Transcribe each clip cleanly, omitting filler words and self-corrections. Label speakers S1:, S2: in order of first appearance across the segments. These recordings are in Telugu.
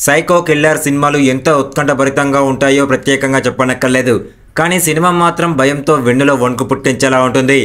S1: సైకో కిల్లర్ సినిమాలు ఎంత ఉత్కంఠభరితంగా ఉంటాయో ప్రత్యేకంగా చెప్పనక్కర్లేదు. కానీ సినిమా మాత్రం భయంతో వెన్నులో వణుకు పుట్టించేలా ఉంటుంది.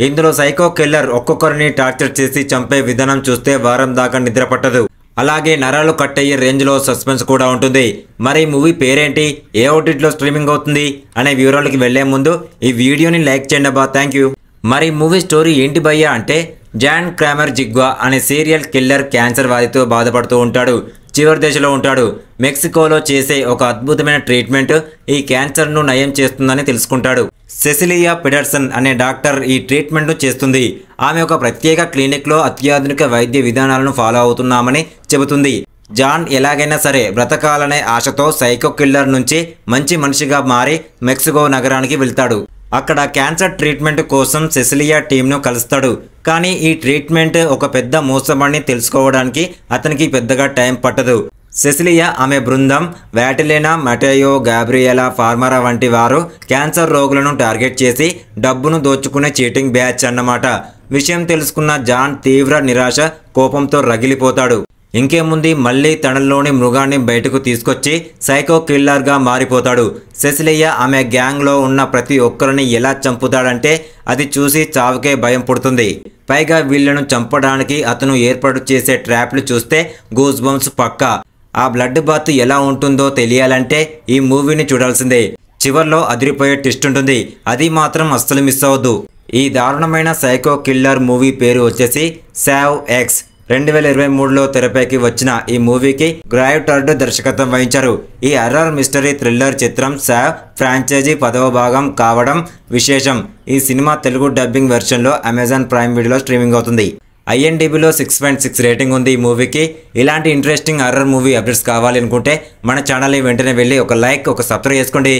S1: ఇందులో సైకో కిల్లర్ ఒక్కొక్కరిని టార్చర్ చేసి చంపే విధానం చూస్తే వారం దాకా నిద్ర పట్టదు. అలాగే నరాలు కట్ అయ్యే రేంజ్లో సస్పెన్స్ కూడా ఉంటుంది. మరి మూవీ పేరేంటి, ఏ ఓటీటీలో స్ట్రీమింగ్ అవుతుంది అనే వివరాలకి వెళ్లే ముందు ఈ వీడియోని లైక్ చేయండి అబ్బా, థ్యాంక్ యూ. మరి మూవీ స్టోరీ ఏంటి భయ్యా అంటే, జాన్ క్రామర్ జిగ్వా అనే సీరియల్ కిల్లర్ క్యాన్సర్ వ్యాధితో బాధపడుతూ ఉంటాడు. చివరి దశలో ఉంటాడు. మెక్సికోలో చేసే ఒక అద్భుతమైన ట్రీట్మెంట్ ఈ క్యాన్సర్ను నయం చేస్తుందని తెలుసుకుంటాడు. సెసిలియా పిటర్సన్ అనే డాక్టర్ ఈ ట్రీట్మెంట్ను చేస్తుంది. ఆమె ఒక ప్రత్యేక క్లినిక్లో అత్యాధునిక వైద్య విధానాలను ఫాలో అవుతున్నామని చెబుతుంది. జాన్ ఎలాగైనా సరే బ్రతకాలనే ఆశతో సైకో కిల్లర్ నుంచి మంచి మనిషిగా మారి మెక్సికో నగరానికి వెళ్తాడు. అక్కడ క్యాన్సర్ ట్రీట్మెంట్ కోసం సెసిలియా టీంను కలుస్తాడు. కానీ ఈ ట్రీట్మెంట్ ఒక పెద్ద మోసమని తెలుసుకోవడానికి అతనికి పెద్దగా టైం పట్టదు. సెసిలియా, ఆమె బృందం, వాటిలేనా, మటేయో, గాబ్రియేలా, ఫార్మరా వంటి వారు క్యాన్సర్ రోగులను టార్గెట్ చేసి డబ్బును దోచుకునే చీటింగ్ బ్యాచ్ అన్నమాట. విషయం తెలుసుకున్న జాన్ తీవ్ర నిరాశ, కోపంతో రగిలిపోతాడు. ఇంకేముంది, మళ్ళీ తనలోని మృగాన్ని బయటకు తీసుకొచ్చి సైకో కిల్లర్గా మారిపోతాడు. సెసిలియా ఆమె గ్యాంగ్లో ఉన్న ప్రతి ఒక్కరిని ఎలా చంపుతాడంటే అది చూసి చావుకే భయం పుడుతుంది. పైగా వీళ్లను చంపడానికి అతను ఏర్పాటు చేసే ట్రాప్లు చూస్తే గూస్ బంప్స్ పక్కా. ఆ బ్లడ్ బాత్ ఎలా ఉంటుందో తెలియాలంటే ఈ మూవీని చూడాల్సిందే. చివర్లో అదిరిపోయే ట్విస్ట్ ఉంటుంది, అది మాత్రం అస్సలు మిస్ అవ్వద్దు. ఈ దారుణమైన సైకో కిల్లర్ మూవీ పేరు వచ్చేసి సావ్ ఎక్స్. 2023లో తెరపైకి వచ్చిన ఈ మూవీకి గ్రావ్ టర్డ్ దర్శకత్వం వహించారు. ఈ హర్రర్ మిస్టరీ థ్రిల్లర్ చిత్రం సావ్ ఫ్రాంచైజీ 10వ భాగం కావడం విశేషం. ఈ సినిమా తెలుగు డబ్బింగ్ వెర్షన్లో అమెజాన్ ప్రైమ్ వీడియోలో స్ట్రీమింగ్ అవుతుంది. IMDbలో 6.6 రేటింగ్ ఉంది ఈ మూవీకి. ఇలాంటి ఇంట్రెస్టింగ్ హర్రర్ మూవీ అప్డేట్స్ కావాలి అనుకుంటే మన ఛానల్ని వెంటనే వెళ్ళి ఒక లైక్, ఒక సబ్స్క్రైబ్ చేసుకోండి.